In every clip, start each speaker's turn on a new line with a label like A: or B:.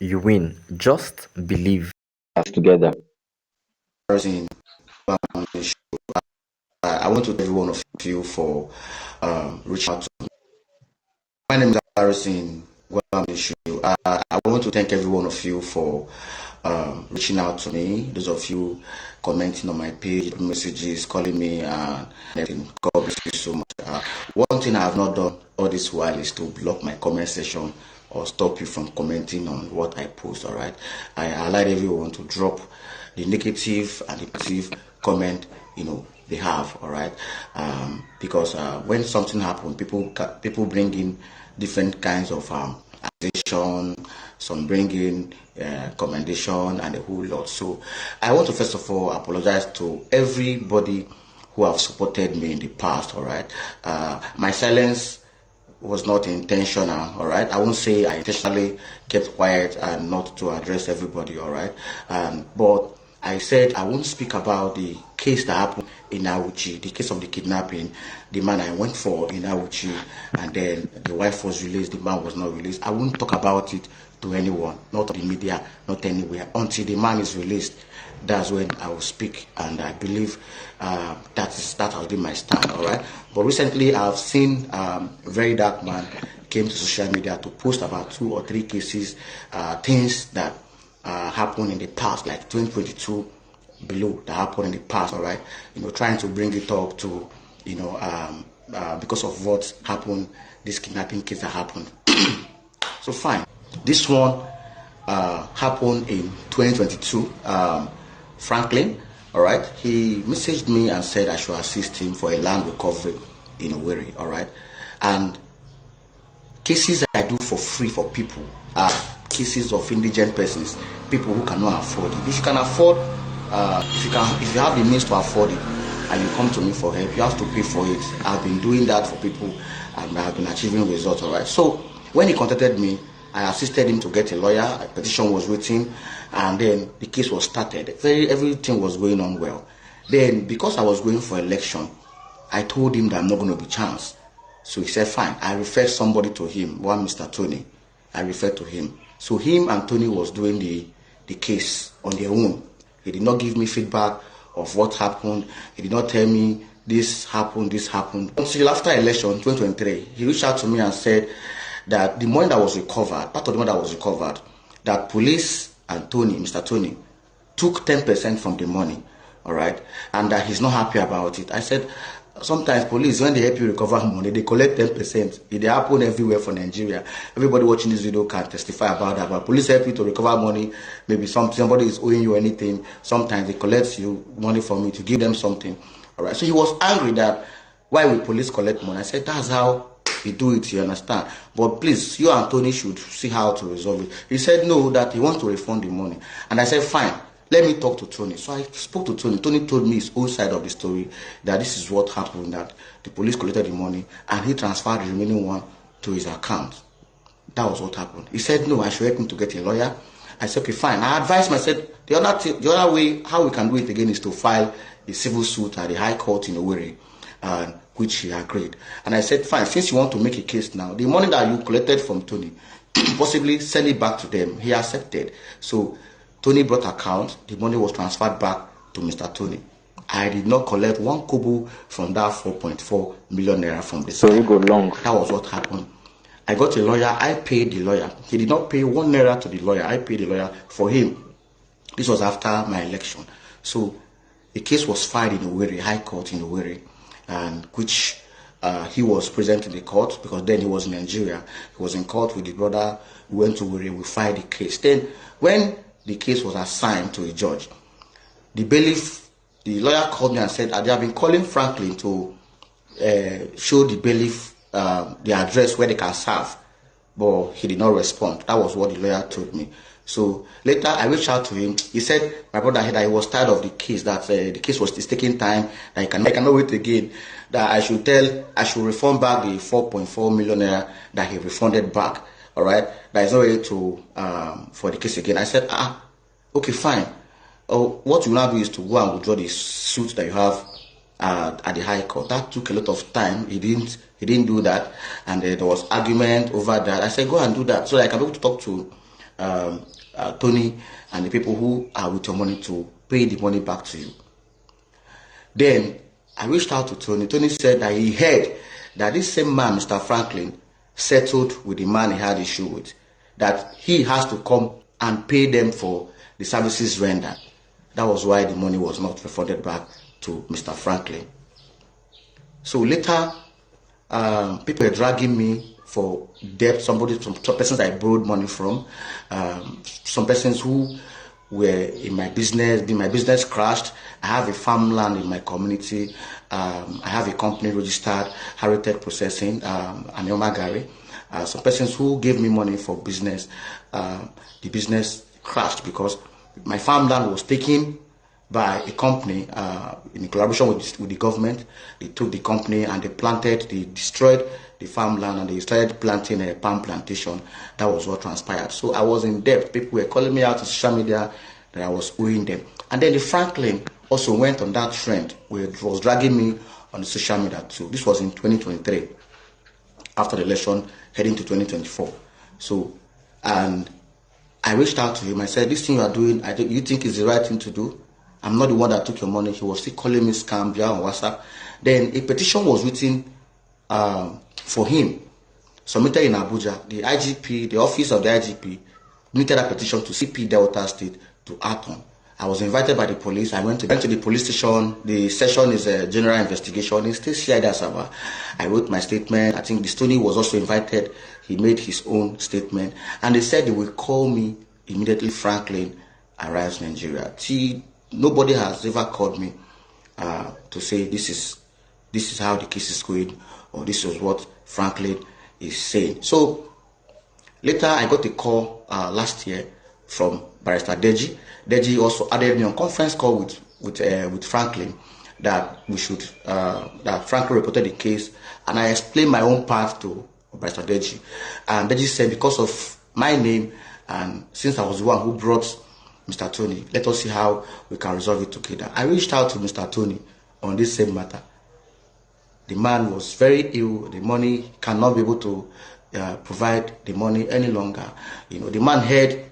A: You win. Just believe.
B: Together.
C: In Gwamnishu, I want to thank every one of you for reaching out to me. My name is Harrison Gwamnishu. I want to thank every one of you for reaching out to me. Those of you commenting on my page, messages, calling me, and everything. God bless you so much. One thing I have not done all this while is to block my comment section or stop you from commenting on what I post. All right, I allow everyone to drop the negative and the positive comment they have. All right, because when something happens, people bring in different kinds of accusation, some bring in commendation, and a whole lot. So I want to first of all apologize to everybody who have supported me in the past. All right, my silence was not intentional. All right, I won't say I intentionally kept quiet and not to address everybody. All right, but I said I won't speak about the case that happened in Auchi, the case of the kidnapping, the man I went for in Auchi, and then the wife was released, the man was not released. I won't talk about it to anyone, not the media, not anywhere, until the man is released. That's when I will speak, and I believe that has been my stand. All right. But recently, I've seen Verydarkman came to social media to post about 2 or 3 cases, things that happened in the past, like 2022 below, that happened in the past. All right. Trying to bring it up to because of what happened, this kidnapping case that happened. So fine. This one happened in 2022. Franklin, all right, he messaged me and said I should assist him for a land recovery in Owerri, all right. And cases that I do for free for people are cases of indigent persons, people who cannot afford it. If you can afford, if you have the means to afford it, and you come to me for help, you have to pay for it. I've been doing that for people, and I've been achieving results, all right. So when he contacted me, I assisted him to get a lawyer. A petition was written, and then the case was started. Everything was going on well. Then, because I was going for election, I told him that I'm not going to be chanced. So he said, fine. I referred somebody to him, one Mr. Tony. I referred to him. So him and Tony was doing the case on their own. He did not give me feedback of what happened. He did not tell me this happened. Until after election 2023, he reached out to me and said that the money that was recovered, part of the money that was recovered, that police and Tony, Mr. Tony, took 10% from the money, all right, and that he's not happy about it. I said, sometimes police, when they help you recover money, they collect 10%. It happens everywhere for Nigeria. Everybody watching this video can testify about that. But police help you to recover money. Maybe somebody is owing you anything. Sometimes they collect you money from you to give them something, all right. So he was angry that why will police collect money? I said, that's how he do it, you understand? But please, you and Tony should see how to resolve it. He said no, that he wants to refund the money. And I said, fine, let me talk to Tony. So I spoke to Tony. Tony told me his own side of the story, that this is what happened, that the police collected the money and he transferred the remaining one to his account. That was what happened. He said, no, I should help him to get a lawyer. I said, okay, fine. I advised him, I said, the other way, how we can do it again is to file a civil suit at the High Court in Owerri, which he agreed. And I said, fine, since you want to make a case now, the money that you collected from Tony, possibly send it back to them. He accepted. So Tony brought account, the money was transferred back to Mr. Tony. I did not collect 1 kobo from that 4.4 million naira from the
B: So you go long.
C: That was what happened. I got a lawyer, I paid the lawyer. He did not pay 1 naira to the lawyer. I paid the lawyer for him. This was after my election. So the case was filed in Owerri, High Court in Owerri, and which he was present in the court, because then he was in Nigeria. He was in court with the brother. We went to Owerri, we filed the case. Then when the case was assigned to a judge, the the lawyer called me and said, they have been calling Franklin to show the bailiff the address where they can serve, but he did not respond. That was what the lawyer told me. So later I reached out to him. He said, my brother, that he was tired of the case, that the case was taking time, that I cannot wait again, that I should refund back the 4.4 million naira that he refunded back. All right, there is no way to for the case again. I said, okay, fine. What you now do is to go and withdraw the suit that you have at the High Court. That took a lot of time. He didn't do that, and there was argument over that. I said, go and do that so that I can be able to talk to Tony and the people who are with your money to pay the money back to you. Then I reached out to Tony. Tony said that he heard that this same man, Mr. Franklin, settled with the man he had issue with, that he has to come and pay them for the services rendered. That was why the money was not refunded back to Mr. Franklin. So later, people were dragging me for debt. Some persons I borrowed money from, some persons who were in my business crashed. I have a farmland in my community. I have a company registered, Heritage Processing, Anoma Gary. Some persons who gave me money for business, the business crashed because my farmland was taken by a company in collaboration with the government. They took the company and they destroyed the farmland, and they started planting a palm plantation. That was what transpired. So I was in debt. People were calling me out on social media that I was owing them. And then the Franklin also went on that trend where it was dragging me on the social media too. This was in 2023, after the election, heading to 2024. So, and I reached out to him. I said, this thing you are doing, you think is the right thing to do? I'm not the one that took your money. He was still calling me scam via on WhatsApp. Then a petition was written for him, submitted in Abuja. The IGP, the office of the IGP, submitted a petition to CP Delta State to act on. I was invited by the police. I went to the police station. The session is a general investigation. It's still CID Asaba. I wrote my statement. I think the Stoney was also invited. He made his own statement. And they said they will call me immediately Franklin arrives Nigeria. See, nobody has ever called me to say this is how the case is going, or this is what Franklin is saying. So later I got a call last year from Barrister Deji. Deji also added me on conference call with Franklin that we should that Franklin reported the case, and I explained my own path to Barrister Deji. And Deji said, because of my name, and since I was the one who brought Mr. Tony, let us see how we can resolve it together. I reached out to Mr. Tony on this same matter. The man was very ill. The money cannot be able to provide the money any longer. You know, the man heard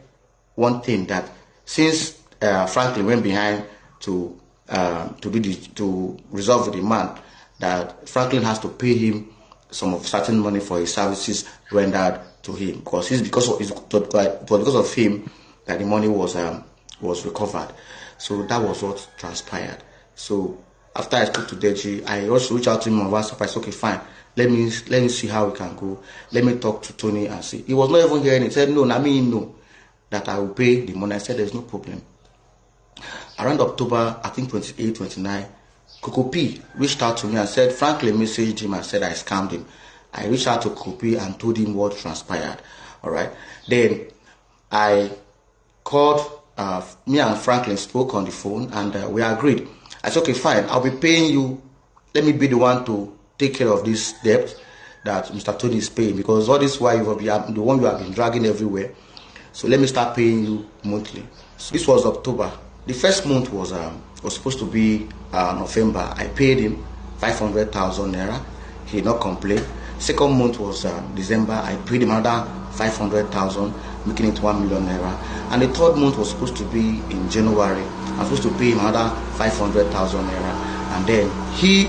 C: one thing, that since Franklin went behind to resolve with the man, that Franklin has to pay him some of certain money for his services rendered to him, because because of him that the money was recovered. So that was what transpired. So after I spoke to Deji, I also reached out to him on WhatsApp. I said, okay, fine, let me see how we can go. Let me talk to Tony and see. He was not even hearing it. He said, no, I mean, no, that I will pay the money. I said, there's no problem. Around October, I think 28, 29, Coco P reached out to me and said, Franklin messaged him and said I scammed him. I reached out to Coco P and told him what transpired. All right. Then I called, me and Franklin spoke on the phone, and we agreed. I said, okay, fine, I'll be paying you. Let me be the one to take care of this debt that Mr. Tony is paying, because all this while you will be the one you have been dragging everywhere. So let me start paying you monthly. So this was October. The first month was supposed to be November. I paid him 500,000 naira. He did not complain. Second month was December. I paid him another 500,000, making it 1 million naira. And the third month was supposed to be in January. I was supposed to pay him another 500,000 naira. And then he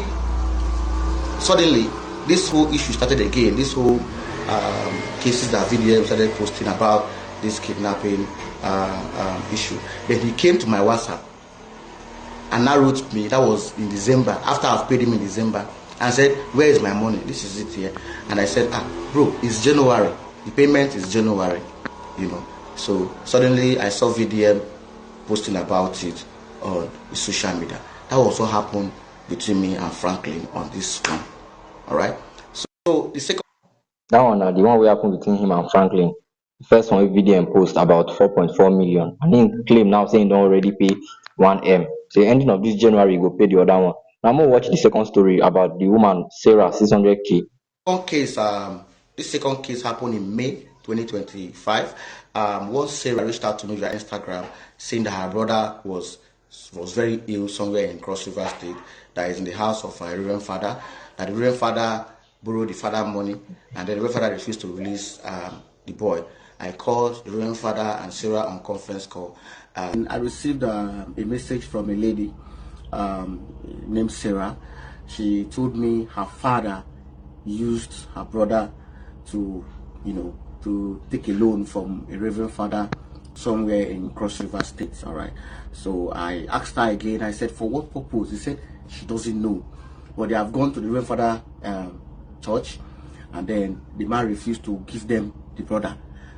C: suddenly, this whole issue started again. This whole cases that VDM started posting about this kidnapping issue. Then he came to my WhatsApp and now wrote me. That was in December, after I've paid him in December, and said, where is my money? This is it here. And I said, bro, it's January. The payment is January, you know. So suddenly I saw VDM posting about it on social media. That was what happened between me and Franklin on this one. All right. So the second,
B: that one, the one we happened between him and Franklin. The first one with VDM post about 4.4 million. And he claim now saying don't already pay 1M. So the ending of this January, you go pay the other one. Now I'm gonna watch the second story about the woman Sarah 600K.
C: This second case happened in May 2025. Once Sarah reached out to me via Instagram saying that her brother was very ill somewhere in Cross River State, that is in the house of a Reverend Father, that the Reverend Father borrowed the father money, and the Reverend Father refused to release the boy. I called the Reverend Father and Sarah on conference call.
D: And I received a message from a lady named Sarah. She told me her father used her brother to, to take a loan from a Reverend Father somewhere in Cross River State. All right. So I asked her again. I said, for what purpose? He said she doesn't know, but they have gone to the Reverend Father church, and then the man refused to give them the brother,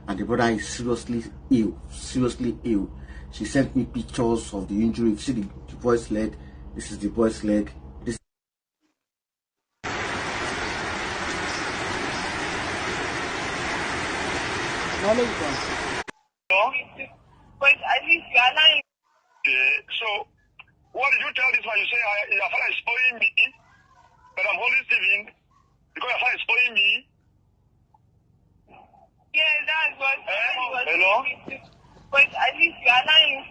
D: and the brother is seriously ill. She sent me pictures of the injury. You see the boy's leg. This is the boy's leg. This.
E: But at least you are lying. So, what did you tell this man? You say your father is owing me, but I'm holding Stephen because your father is owing me. Yeah, that's what. Hello? But at least you are lying.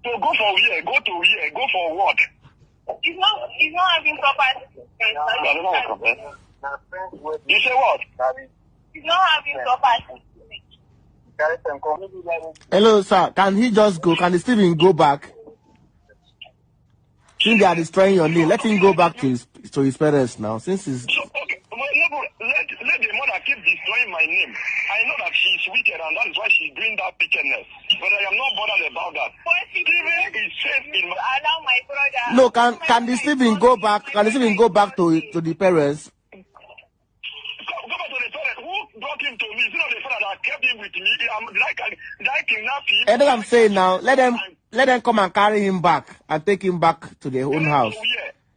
E: So go for where? Go to where? Go for what? He's not having proper. You say what? He's not having proper.
F: Hello, sir. Can he just go? Can Stephen go back? Since they are destroying your name, let him go back to his parents now. Since he's.
E: So, okay, let the mother keep destroying my name. I know that she's wicked and that is why she's doing that wickedness. But I am not bothered about that. Stephen is safe in my. Allow my brother.
F: No, can the Stephen go back? Can the Stephen go back to the parents?
E: Go back to the parents. Who brought him to me? It's not the father that kept him with me. I'm like kidnap him.
F: And what I'm saying now, let them come and carry him back and take him back to their own house.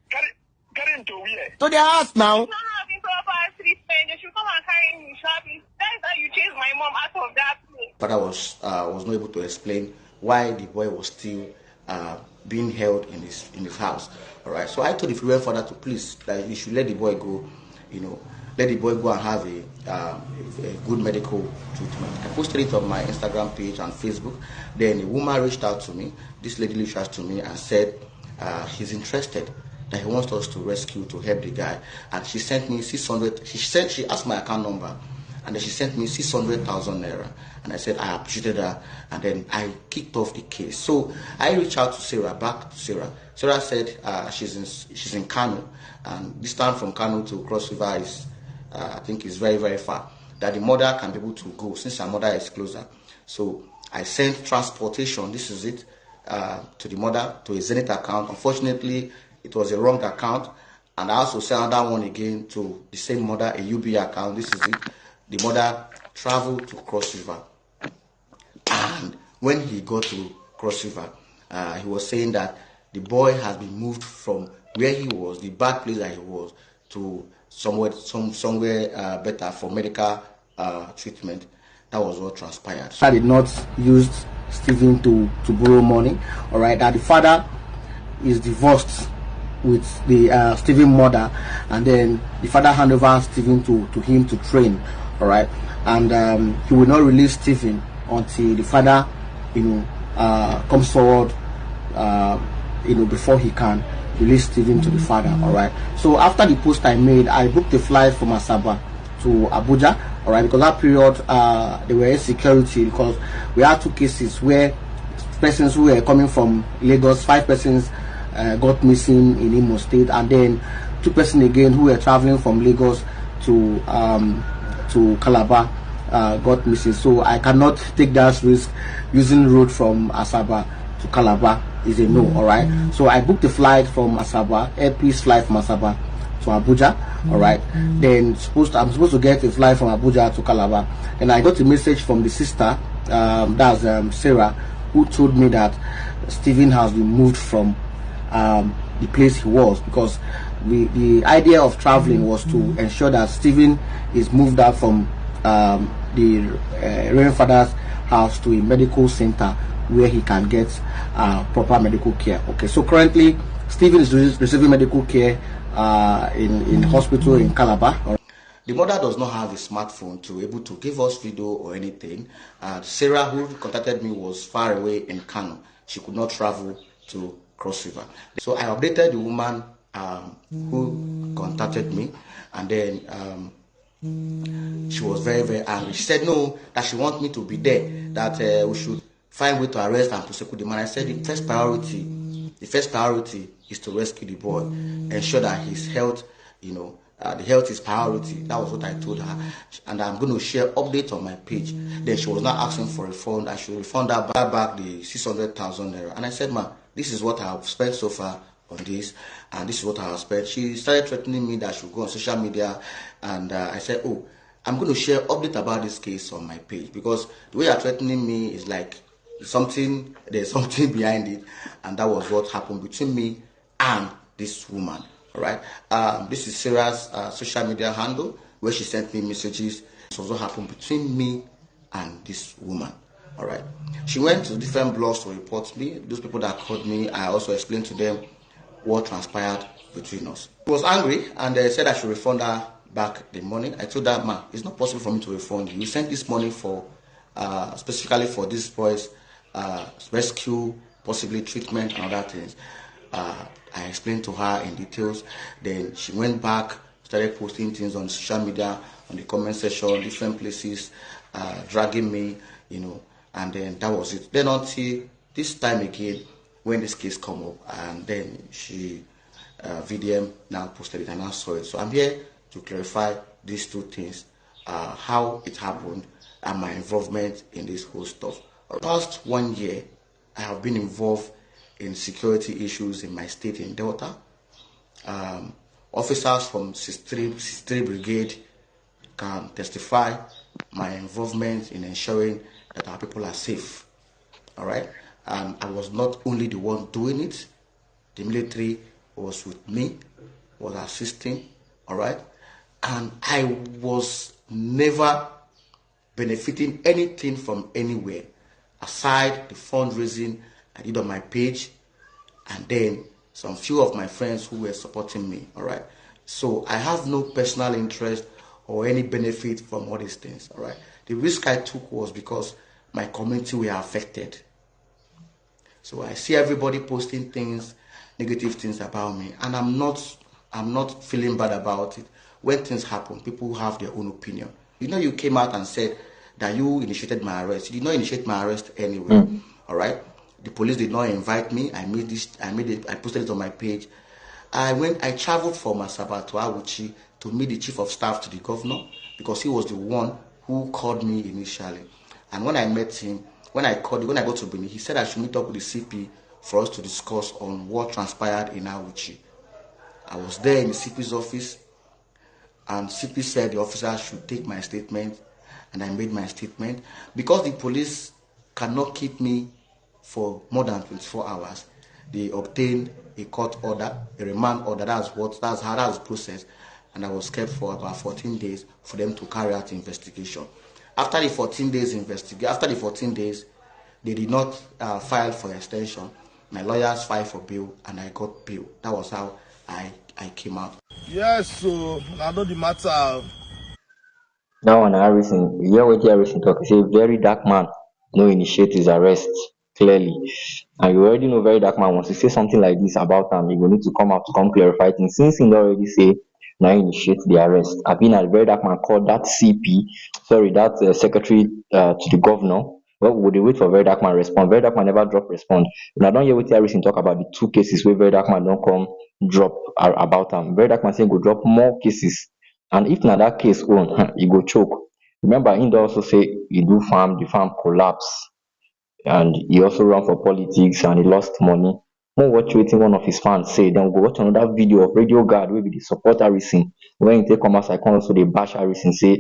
E: Carry him to where?
F: To their house now.
E: He's not having proper treatment. They should come and carry him shopping. That's how you chase my mom out of that place.
C: Father was not able to explain why the boy was still being held in his house. All right. So I told the Reverend Father to please that he should let the boy go. Let the boy go and have a good medical treatment. I posted it on my Instagram page and Facebook. Then a woman reached out to me. This lady reached out to me and said he's interested, that he wants us to rescue, to help the guy. And she sent me 600. She asked my account number, and then she sent me 600,000 naira. And I said I appreciated her. And then I kicked off the case. So I reached out to Sarah, back to Sarah. Sarah said she's in Kano, and distance from Kano to Cross River is. I think is very, very far, that the mother can be able to go since her mother is closer. So I sent transportation, this is it, to the mother, to a Zenith account. Unfortunately, it was a wrong account. And I also sent another one again to the same mother, a UB account. This is it. The mother traveled to Cross River. And when he got to Cross River, he was saying that the boy has been moved from where he was, the bad place that he was, to somewhere better for medical treatment. That was what transpired.
D: I did not use Stephen to borrow money. All right, that the father is divorced with the Stephen mother, and then the father hand over Stephen to him to train. All right, and he will not release Stephen until the father, comes forward, before he can release Stephen to the father. All right. So after the post I made, I booked a flight from Asaba to Abuja. All right, because that period there were insecurity, because we had two cases where persons who were coming from Lagos, 5 persons got missing in Imo State, and then 2 persons again who were traveling from Lagos to Calabar got missing. So I cannot take that risk using road from Asaba to Calabar. Is a no. All right. So I booked a flight from Asaba, Air Peace flight from Asaba to Abuja. All right. Then I'm supposed to get a flight from Abuja to Calabar. And I got a message from the sister, that's Sarah, who told me that Stephen has been moved from the place he was, because the idea of traveling was to ensure that Stephen is moved out from the Reverend Father's house to a medical center where he can get proper medical care. Okay, so currently Stephen is receiving medical care in hospital in Calabar.
C: The mother does not have a smartphone to able to give us video or anything. Sarah, who contacted me, was far away in Kano. She could not travel to Cross River. So I updated the woman who contacted me, and then She was very, very angry. She said no, that she wants me to be there, that we should find way to arrest and prosecute the man. I said the first priority is to rescue the boy, ensure that his health, the health is priority. That was what I told her, and I'm going to share updates on my page. Then she was not asking for a refund. I should refund her back the 600,000 naira. And I said, ma, this is what I have spent so far on this, and this is what I have spent. She started threatening me that I should go on social media, and I said, oh, I'm going to share update about this case on my page, because the way you're threatening me is like there's something behind it, and that was what happened between me and this woman. All right, this is Sarah's social media handle where she sent me messages. This also happened between me and this woman. All right, she went to different blogs to report me. Those people that called me, I also explained to them what transpired between us. She was angry and they said I should refund her back the money. I told her, ma, it's not possible for me to refund you. You sent this money for specifically for this boy's rescue, possibly treatment and other things. I explained to her in details. Then she went back, started posting things on social media, on the comment section, different places, dragging me, and then that was it. Then until this time again, when this case come up, and then she, VDM now posted it and I saw it. So I'm here to clarify these two things, how it happened and my involvement in this whole stuff. Past 1 year, I have been involved in security issues in my state in Delta. Officers from 63 Brigade can testify my involvement in ensuring that our people are safe. All right, and I was not only the one doing it. The military was with me, was assisting. All right, and I was never benefiting anything from anywhere aside the fundraising I did on my page, and then some few of my friends who were supporting me. All right, so I have no personal interest or any benefit from all these things. All right, the risk I took was because my community were affected. So I see everybody posting things, negative things about me, and I'm not feeling bad about it. When things happen, people have their own opinion. You came out and said that you initiated my arrest. You did not initiate my arrest anyway. All right. The police did not invite me. I posted it on my page. I traveled from Asaba to Awuchi to meet the chief of staff to the governor, because he was the one who called me initially. And when I met him, when I got to Benin, he said I should meet up with the CP for us to discuss on what transpired in Awuchi. I was there in the CP's office, and CP said the officer should take my statement, and I made my statement. Because the police cannot keep me for more than 24 hours, they obtained a court order, a remand order. That's how that was processed, and I was kept for about 14 days for them to carry out the investigation. After the 14 days, they did not file for extension. My lawyers filed for bail, and I got bail. That was how I came out.
F: Yes, so I know the matter.
B: That one, Harrison, you hear what Harrison talk? He say Verydarkman no initiate his arrest clearly. And you already know Verydarkman wants to say something like this about him. He will need to come out to come clarify things. Since he already say now initiate the arrest. I've been at Verydarkman called that secretary to the governor. Well, would they wait for Verydarkman respond? Verydarkman never drop respond. When I don't hear what Harrison talk about the 2 cases where Verydarkman don't come drop about him. Verydarkman say go drop more cases. And if na that case own, you go choke. Remember, he also say he do farm, the farm collapse, and he also run for politics and he lost money. More watch wetin one of his fans say, then go watch another video of radiogad wey be the support Harrison. When he take come outside, come also dey bash Harrison, say,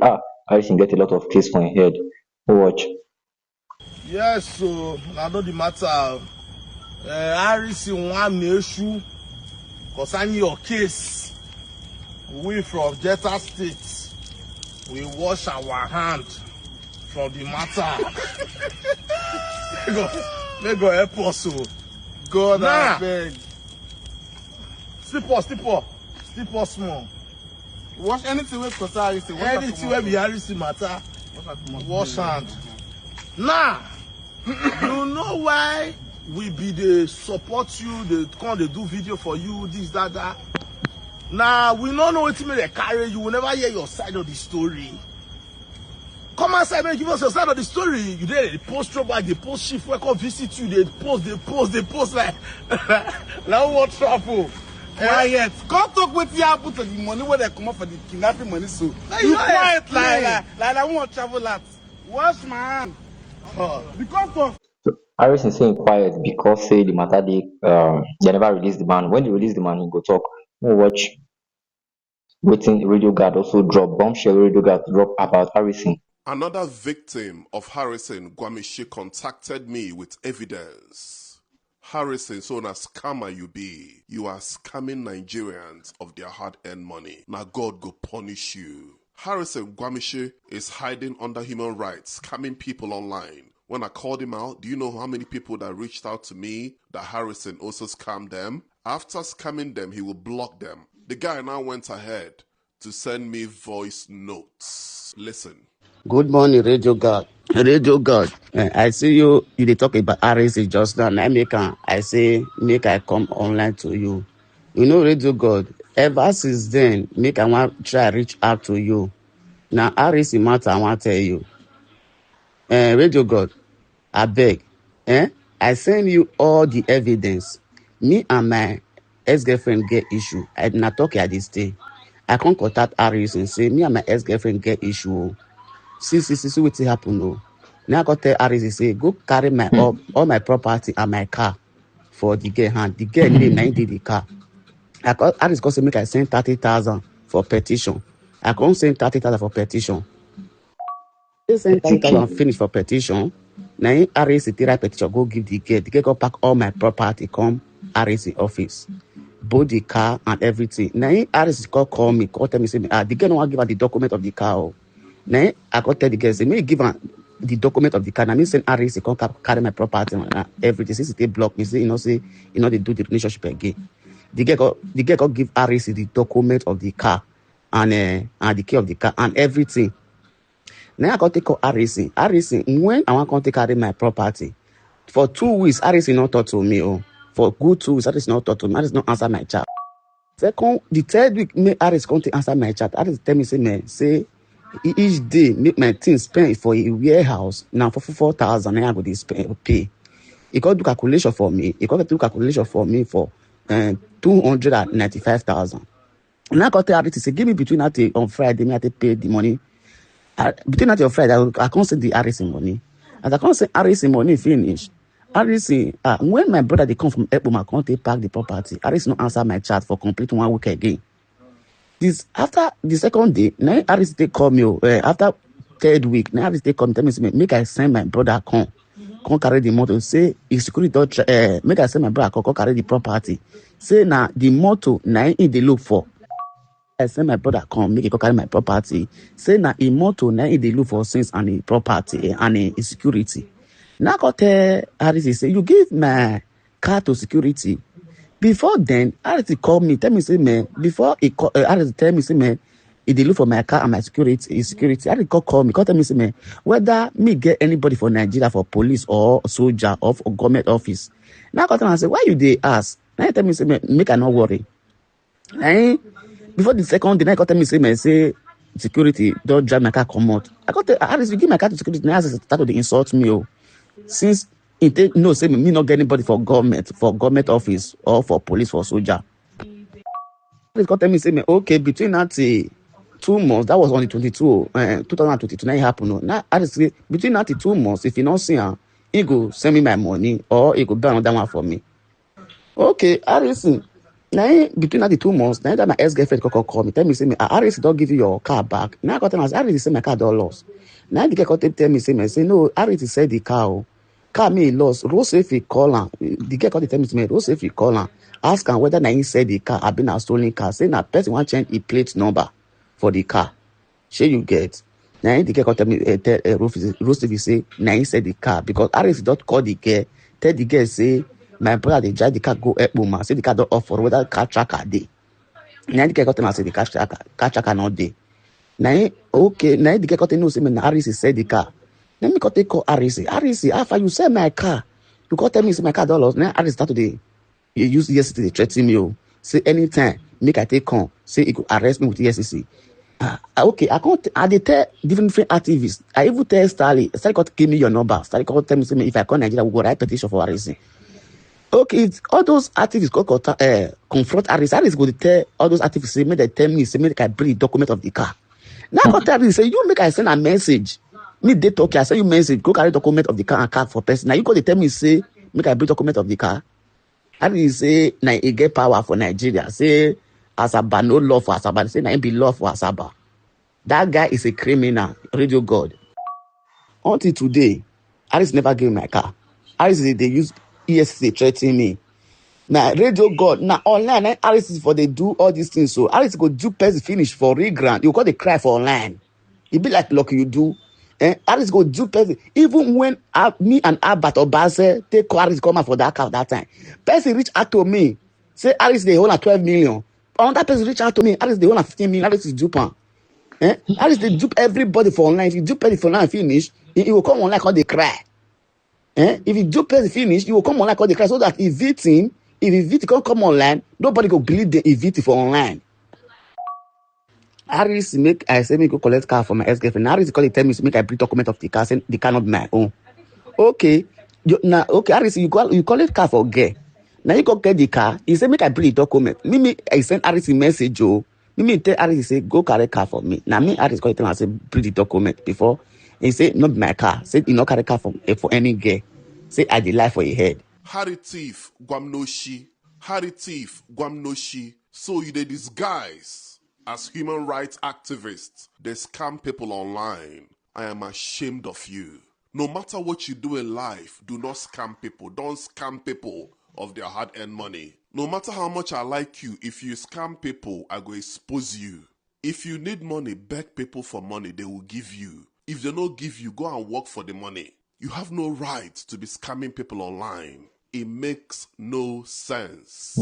B: Harrison get a lot of case for him head. Go watch.
F: Yes, so I know the matter. Harrison one issue concerning your case. We from Delta State, we wash our hand from the matter. May God help us. God, I beg. Sleep us small.
D: Wash anything with concern Harrison.
F: Anything where be Harrison matter, wash hand. Now, you know why we be they support you, they come they do video for you, this, that. Now, we don't know what they carry. You will never hear your side of the story. Come outside, man, give us your side of the story. You did they post trouble, they post shift, welcome visit you, they post like now what trouble. Quiet. Come talk with you happen to the money where they come up for the kidnapping money. So you quiet like I want to travel at. Wash my hand. Because of
B: Harrison saying quiet because say the matter they never release the man. When they release the man, he go talk. We watch waiting radio guard also drop bombshell radio guard drop about Harrison.
G: Another victim of Harrison, Gwamnishu, contacted me with evidence. Harrison, so na scammer you be. You are scamming Nigerians of their hard-earned money. Now God go punish you. Harrison Gwamnishu is hiding under human rights, scamming people online. When I called him out, do you know how many people that reached out to me that Harrison also scammed them? After scamming them, he will block them. The guy now went ahead to send me voice notes. Listen.
H: Good morning, Radio God. Radio God, I see you dey talk about RSC just now. I say, make I come online to you. You know, Radio God, ever since then, make I want try reach out to you. Now, RSC matter, I want to tell you. Radio God, I beg. I send you all the evidence. Me and my ex-girlfriend get issue. I not talk at this day. I can't contact RSC and say, me and my ex-girlfriend get issue. See, what happen though. Now I got tell Aris say go carry my all my property and my car for the girl hand. The girl name 90 the car. I got Aris go say make I send 30,000 for petition. I can't send 30,000 for petition. They send 30,000 finish for petition. Now Aris write petition go give the girl. The girl go pack all my property come Aris office. Both the car and everything. Now Aris call me, tell me say the girl no want give her the document of the car. Now I got tell the girl say me give her the document of the car. I mean send RC come carry my property and everything. Since they block me, say they do the relationship again. The girl go give RC the document of the car and the key of the car and everything. Now I got to call RC. RC when I want to carry my property for 2 weeks, RC not talk to me. For good 2 weeks, RC not talk to me. RC not answer my chat. Second, the third week, me RC come to answer my chat. RC tell me say each day make my things spend for a warehouse now for 4,000 I go this pay. He got do calculation for me. He got do calculation for me for 295,000. Now I got tell RC say give me between that on Friday me I pay the money. Between that on Friday I can't send the RC money. As I can't send RC money finish. RC when my brother they come from Ekpoma, I can't pack the property. RC no answer my chat for complete 1 week again. This after the second day, now Aris they call me after third week. Now Aris they come tell me say make I send my brother come carry the motor. Say his security don't make I send my brother come carry the property. Say now the motor now in they look for. I send my brother come make he carry my property. Say now in motor now in they look for since and the property and the security. Now got Aris say you give my car to security. Before then, Aris called me, tell me, say, man, before he call, Aris tell me, say, man, he did look for my car and my security. Aris call me, tell me, say, man, whether me get anybody for Nigeria for police or soldier or for government office. Now I tell me, say, why you they ask? Now he tell me, say, man, make I not worry. And before the second day, now he tell me, say, man, say, security, don't drive my car come out. I got tell Aris, you give my car to security, now Aris started to insult me, since no, say me not get anybody for government office or for police for soldier. Please tell me say me okay between that 2 months that was on the 2022 now it happened. Now I just say between that 2 months if you not see he go send me my money or he go buy another one for me. Okay, Harrison. Now between that 2 months now that my ex-girlfriend call me tell me say me Harrison don't give you your car back. Now I got tell me Harrison say my car don't lost. Now the girl tell me say no Harrison said the car. Car me lost. Rose if he call her. The girl tell me Rose if he call her. Ask her whether he said the car have been a stolen car. Say na person want change the plate number for the car. Shey you get. Now the girl tell me Rose if he say na he said the car because Aris don't call the girl. Tell the girl say my brother they drive the car go Ekpoma. Say the car don't offer whether car tracker dey. Now the girl tell me say the car tracker not dey. Now okay. Now the girl tell me say na Aris said the car. Let me take call RC. RC, after you sell my car, you tell me say my car don't lost. Now RC start today. You use yesterday threaten me. Say anytime make I take on, say he could arrest me with ESCC. Okay, I can't. I dey tell different activists. I even tell Starley got give me your number. Starley got tell me, say if I come Nigeria, we go write petition for arresting. Okay, all those activists go confront Harris. Harris go to tell all those activists, say, make they tell me, say, make I bring the document of the car. Now go tell Harris, say, you make I send a message. Me they talk, I send you message, go carry document of the car and car for person. Now you go to tell me, say, make I bring document of the car. Harris say, now he get power for Nigeria. Say, Asaba, no law for Asaba. Say, now he be law for Asaba. That guy is a criminal, radio god. Until today, Harris never gave me my car. Harris, they use ESC threatening me. Now, radio god, now online, Harris is for they do all these things. So, Harris go do person finish for real grant. You got the cry for online. It be like lucky you do. Harris go do person. Even when me and Albert Obase take Harris come out for that car that time. Person reach out to me. Say, Harris, they own 12 million. Another person reach out to me. Harris, they own 15 million. Harris is dupe. Harris, they dupe everybody for online. If you dupe person for online finish, he will come online call they cry. If you dupe person finish, he will come online call they cry. So that if victim can't come online, nobody go believe the victim for online. Harris I say me go collect car for my ex-girlfriend. Harris call it tell me to make I bring document of the car, say the car not be my own. Okay. Okay, Harris, you collect car for girl. Now you go get the car. He say make I bring the document. Me I send Harris a message, Joe. Me tell Harris, say go carry car for me. Now me Harris call it tell me say bring the document before. He say not be my car. Say he not carry car for any girl. Say I dey lie for your head.
G: Harry thief, Gwamnoshi. Harry thief, Gwamnoshi. So you dey disguise as human rights activists. They scam people online. I am ashamed of you. No matter what you do in life, do not scam people. Don't scam people of their hard-earned money. No matter how much I like you, if you scam people, I go expose you. If you need money, beg people for money, they will give you. If they don't give you, go and work for the money. You have no right to be scamming people online. It makes no sense.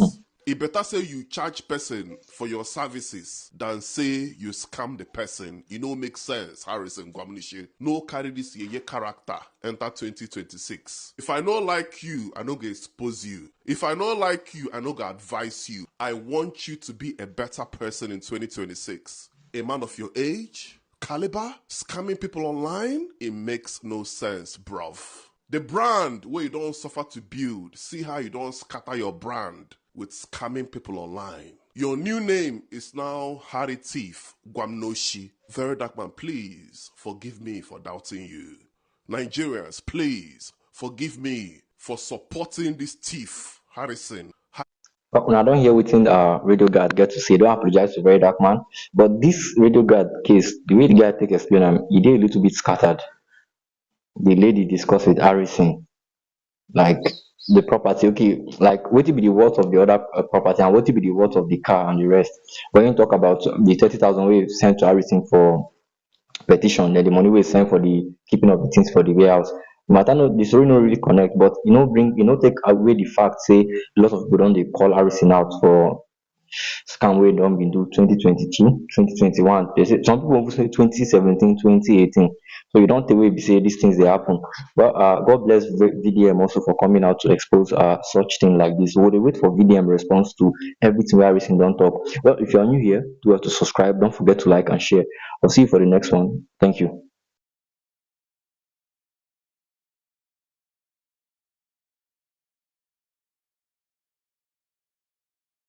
G: It better say you charge person for your services than say you scam the person. It no make sense, Harrison Gwamnishu. No carry this ye character enter 2026. If I no like you, I no go expose you. If I no like you, I no go advise you. I want you to be a better person in 2026. A man of your age, caliber, scamming people online, it makes no sense, bruv. The brand where you don't suffer to build, see how you don't scatter your brand with scamming people online. Your new name is now Harry Thief Gwamnoshi. Verydarkman, please forgive me for doubting you. Nigerians, please forgive me for supporting this thief, Harrison.
B: When I don't hear within radiogad get to say, don't apologize to Verydarkman. But this radiogad case, the way the guy take explain him, he did a little bit scattered. The lady discussed with Harrison, like the property, okay, like what will be the worth of the other property and what will be the worth of the car and the rest. When you talk about the 30,000 we sent to Harrison for petition, then the money we sent for the keeping of the things for the warehouse. Matter no, the story no really connect, but take away the fact say a lot of people don't they call Harrison out for scam wey don been do 2022, 2021. They say some people say 2017, 2018. So you don't away be say these things they happen. But God bless VDM also for coming out to expose such thing like this. So they wait for VDM response to everything we Harrison don't talk. Well, if you are new here, do have to subscribe. Don't forget to like and share. I'll see you for the next one. Thank you.